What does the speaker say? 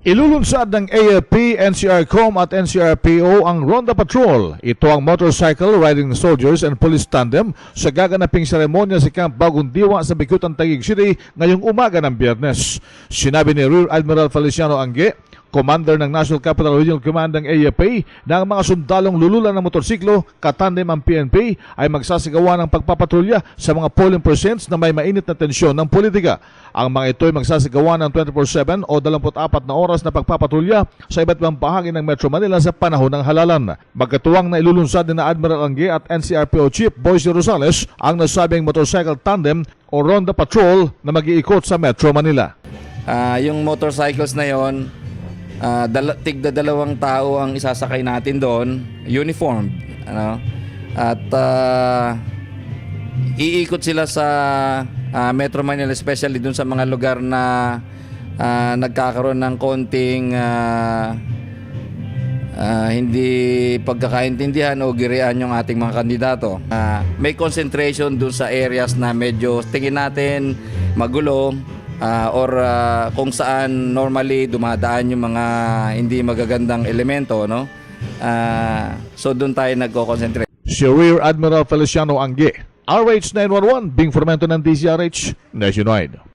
Ilulunsad ng AFP, NCRCom at NCRPO ang Ronda Patrol. Ito ang motorcycle riding soldiers and police tandem sa gaganaping seremonya sa Camp Bagong Diwa sa Bicutan, Taguig City ngayong umaga ng Biyernes. Sinabi ni Rear Admiral Feliciano Angge, Commander ng National Capital Regional Command ng AFP, na ang mga sundalong lululan ng motorsiklo, katandem ang PNP, ay magsasagawa ng pagpapatrolya sa mga polling precincts na may mainit na tensyon ng politika. Ang mga ito ay magsasagawa ng 24/7 o 24 na oras na pagpapatrolya sa iba't ibang bahagi ng Metro Manila sa panahon ng halalan. Magkatuwang na ilulunsad ni na Admiral Angge at NCRPO Chief Boyce Rosales ang nasabing motorcycle tandem o Ronda Patrol na mag-iikot sa Metro Manila. Yung motorcycles na yon, tigda 2 tao ang isasakay natin doon, uniformed, at iikot sila sa Metro Manila, especially doon sa mga lugar na nagkakaroon ng konting hindi pagkakaintindihan o girian yung ating mga kandidato. May concentration doon sa areas na medyo tingin natin magulo, or kung saan normally dumadaan yung mga hindi magagandang elemento, no? So doon tayo nagko-concentrate. Si Rear Admiral Feliciano Angge, RH 911, Bing Formento ng DZRH Nationwide.